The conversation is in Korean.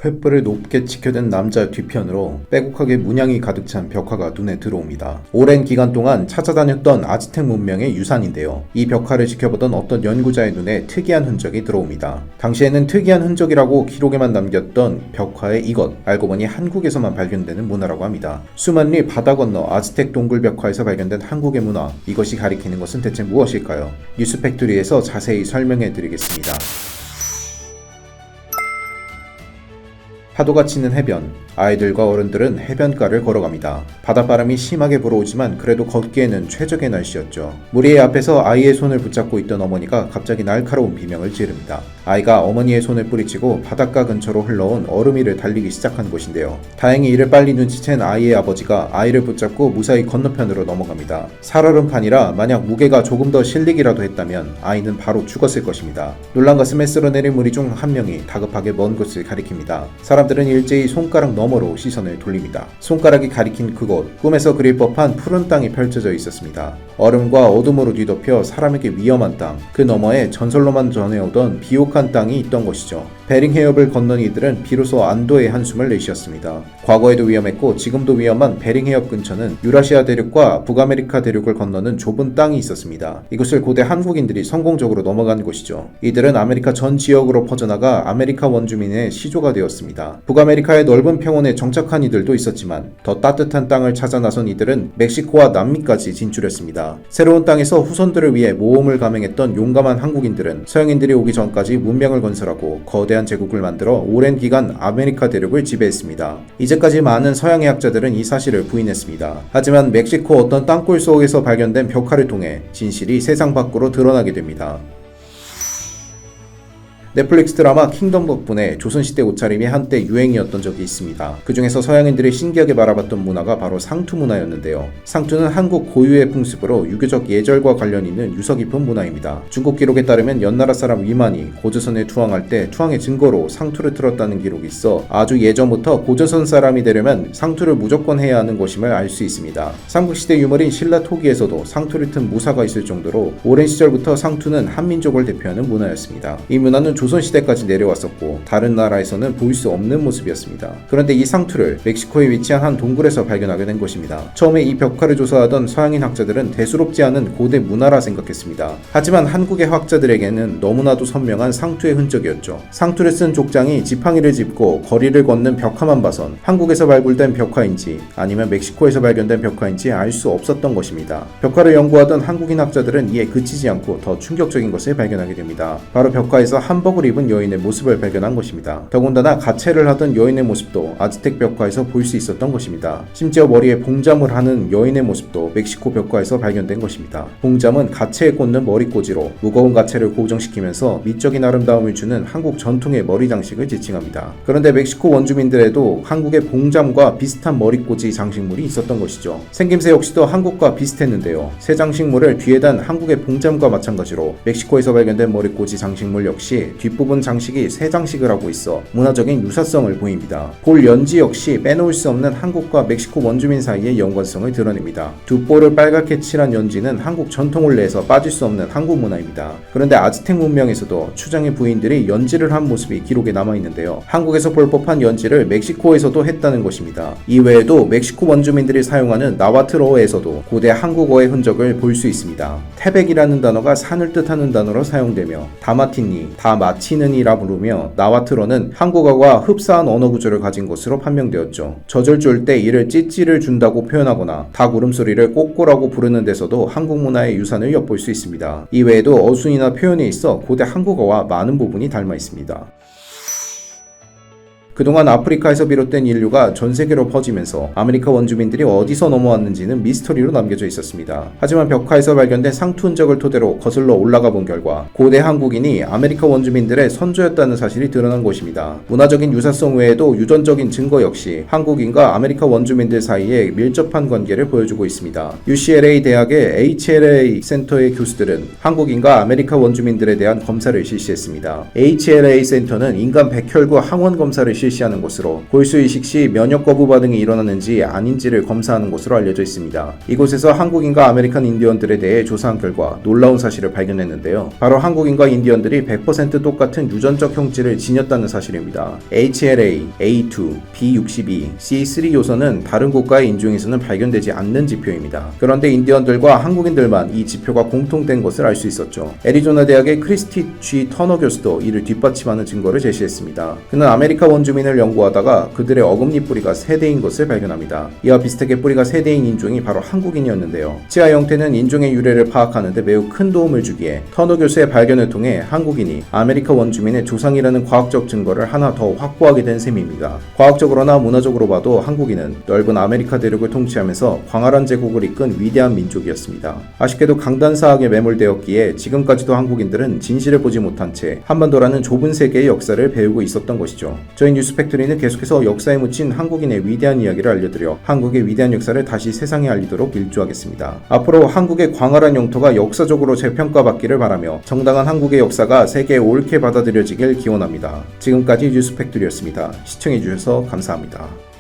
횃불을 높게 지켜든 남자 뒤편으로 빼곡하게 문양이 가득 찬 벽화가 눈에 들어옵니다. 오랜 기간 동안 찾아다녔던 아즈텍 문명의 유산인데요. 이 벽화를 지켜보던 어떤 연구자의 눈에 특이한 흔적이 들어옵니다. 당시에는 특이한 흔적이라고 기록에만 남겼던 벽화의 이것, 알고 보니 한국에서만 발견되는 문화라고 합니다. 수만 리 바다 건너 아즈텍 동굴 벽화에서 발견된 한국의 문화, 이것이 가리키는 것은 대체 무엇일까요? 뉴스팩토리에서 자세히 설명해 드리겠습니다. 파도가 치는 해변, 아이들과 어른들은 해변가를 걸어갑니다. 바닷바람이 심하게 불어오지만 그래도 걷기에는 최적의 날씨였죠. 무리의 앞에서 아이의 손을 붙잡고 있던 어머니가 갑자기 날카로운 비명을 지릅니다. 아이가 어머니의 손을 뿌리치고 바닷가 근처로 흘러온 얼음 위를 달리기 시작한 것인데요. 다행히 이를 빨리 눈치챈 아이의 아버지가 아이를 붙잡고 무사히 건너편으로 넘어갑니다. 살얼음판이라 만약 무게가 조금 더 실리기라도 했다면 아이는 바로 죽었을 것입니다. 놀란 가슴에 쓸어내린 무리 중 한 명이 다급하게 먼 곳을 가리킵니다. 사람들은 일제히 손가락 너머로 시선을 돌립니다. 손가락이 가리킨 그곳, 꿈에서 그릴 법한 푸른 땅이 펼쳐져 있었습니다. 얼음과 어둠으로 뒤덮여 사람에게 위험한 땅, 그 너머에 전설로만 전해오던 비옥한 땅이 있던 것이죠. 베링 해협을 건넌 이들은 비로소 안도의 한숨을 내쉬었습니다. 과거에도 위험했고 지금도 위험한 베링 해협 근처는 유라시아 대륙과 북아메리카 대륙을 건너는 좁은 땅이 있었습니다. 이곳을 고대 한국인들이 성공적으로 넘어간 곳이죠. 이들은 아메리카 전 지역으로 퍼져나가 아메리카 원주민의 시조가 되었습니다. 북아메리카의 넓은 평원에 정착한 이들도 있었지만 더 따뜻한 땅을 찾아 나선 이들은 멕시코와 남미까지 진출했습니다. 새로운 땅에서 후손들을 위해 모험을 감행했던 용감한 한국인들은 서양인들이 오기 전까지 문명을 건설하고 거대한 제국을 만들어 오랜 기간 아메리카 대륙을 지배했습니다. 이제까지 많은 서양의 학자들은 이 사실을 부인했습니다. 하지만 멕시코 어떤 땅굴 속에서 발견된 벽화를 통해 진실이 세상 밖으로 드러나게 됩니다. 넷플릭스 드라마 킹덤 덕분에 조선시대 옷차림이 한때 유행이었던 적이 있습니다. 그 중에서 서양인들이 신기하게 바라봤던 문화가 바로 상투 문화였는데요. 상투는 한국 고유의 풍습으로 유교적 예절과 관련 있는 유서 깊은 문화입니다. 중국 기록에 따르면 연나라 사람 위만이 고조선에 투항할 때 투항의 증거로 상투를 틀었다는 기록이 있어 아주 예전부터 고조선 사람이 되려면 상투를 무조건 해야 하는 것임을 알 수 있습니다. 삼국시대 유물인 신라 토기에서도 상투를 튼 무사가 있을 정도로 오랜 시절부터 상투는 한민족을 대표하는 문화였습니다. 이 문화는 조선시대까지 내려왔었고 다른 나라에서는 보일 수 없는 모습이었습니다. 그런데 이 상투를 멕시코에 위치한 한 동굴에서 발견하게 된 것입니다. 처음에 이 벽화를 조사하던 서양인 학자들은 대수롭지 않은 고대 문화라 생각했습니다. 하지만 한국의 학자들에게는 너무나도 선명한 상투의 흔적이었죠. 상투를 쓴 족장이 지팡이를 짚고 거리를 걷는 벽화만 봐선 한국에서 발굴된 벽화인지 아니면 멕시코에서 발견된 벽화인지 알 수 없었던 것입니다. 벽화를 연구하던 한국인 학자들은 이에 그치지 않고 더 충격적인 것을 발견하게 됩니다. 바로 벽화에서 한복을 입은 여인의 모습을 발견한 것입니다. 더군다나 가채를 하던 여인의 모습도 아즈텍 벽화에서 볼 수 있었던 것입니다. 심지어 머리에 봉잠을 하는 여인의 모습도 멕시코 벽화에서 발견된 것입니다. 봉잠은 가채에 꽂는 머리꽂이로 무거운 가채를 고정시키면서 미적인 아름다움을 주는 한국 전통의 머리 장식을 지칭합니다. 그런데 멕시코 원주민들에도 한국의 봉잠과 비슷한 머리꽂이 장식물이 있었던 것이죠. 생김새 역시도 한국과 비슷했는데요. 새 장식물을 뒤에 단 한국의 봉잠과 마찬가지로 멕시코에서 발견된 머리꽂이 장식물 역시 뒷부분 장식이 새 장식을 하고 있어 문화적인 유사성을 보입니다. 볼 연지 역시 빼놓을 수 없는 한국과 멕시코 원주민 사이의 연관성을 드러냅니다. 두 볼을 빨갛게 칠한 연지는 한국 전통 혼례에서 빠질 수 없는 한국 문화입니다. 그런데 아즈텍 문명에서도 추장의 부인들이 연지를 한 모습이 기록에 남아있는데요. 한국에서 볼 법한 연지를 멕시코에서도 했다는 것입니다. 이외에도 멕시코 원주민들이 사용하는 나와트로어에서도 고대 한국어의 흔적을 볼 수 있습니다. 태백이라는 단어가 산을 뜻하는 단어로 사용되며 다마티니, 마치는 이라 부르며 나와트로는 한국어와 흡사한 언어 구조를 가진 것으로 판명되었죠. 젖을 줄 때 이를 찌찌를 준다고 표현하거나 닭 울음소리를 꼬꼬라고 부르는 데서도 한국 문화의 유산을 엿볼 수 있습니다. 이외에도 어순이나 표현에 있어 고대 한국어와 많은 부분이 닮아 있습니다. 그동안 아프리카에서 비롯된 인류가 전 세계로 퍼지면서 아메리카 원주민들이 어디서 넘어왔는지는 미스터리로 남겨져 있었습니다. 하지만 벽화에서 발견된 상투 흔적을 토대로 거슬러 올라가 본 결과 고대 한국인이 아메리카 원주민들의 선조였다는 사실이 드러난 것입니다. 문화적인 유사성 외에도 유전적인 증거 역시 한국인과 아메리카 원주민들 사이에 밀접한 관계를 보여주고 있습니다. UCLA 대학의 HLA 센터의 교수들은 한국인과 아메리카 원주민들에 대한 검사를 실시했습니다. HLA 센터는 인간 백혈구 항원 검사를 실시하는 곳으로 골수 이식 시 면역 거부 반응이 일어나는지 아닌지를 검사하는 곳으로 알려져 있습니다. 이곳에서 한국인과 아메리칸 인디언들에 대해 조사한 결과 놀라운 사실을 발견했는데요. 바로 한국인과 인디언들이 100% 똑같은 유전적 형질을 지녔다는 사실입니다. HLA, A2, B62, C3 요소는 다른 국가의 인종에서는 발견되지 않는 지표입니다. 그런데 인디언들과 한국인들만 이 지표가 공통된 것을 알 수 있었죠. 애리조나 대학의 크리스티 G 터너 교수도 이를 뒷받침하는 증거를 제시했습니다. 그는 아메리카 원주민을 연구하다가 그들의 어금니 뿌리가 세대인 것을 발견합니다. 이와 비슷하게 뿌리가 세대인 인종이 바로 한국인이었는데요. 치아 형태는 인종의 유래를 파악하는 데 매우 큰 도움을 주기에 터너 교수의 발견을 통해 한국인이 아메리카 원주민의 조상이라는 과학적 증거를 하나 더 확보하게 된 셈입니다. 과학적으로나 문화적으로 봐도 한국인은 넓은 아메리카 대륙을 통치하면서 광활한 제국을 이끈 위대한 민족이었습니다. 아쉽게도 강단사학에 매몰되었기에 지금까지도 한국인들은 진실을 보지 못한 채 한반도라는 좁은 세계의 역사를 배우고 있었던 것이죠. 저희 뉴스팩토리는 계속해서 역사에 묻힌 한국인의 위대한 이야기를 알려드려 한국의 위대한 역사를 다시 세상에 알리도록 일조하겠습니다. 앞으로 한국의 광활한 영토가 역사적으로 재평가받기를 바라며 정당한 한국의 역사가 세계에 옳게 받아들여지길 기원합니다. 지금까지 뉴스팩토리였습니다. 시청해주셔서 감사합니다.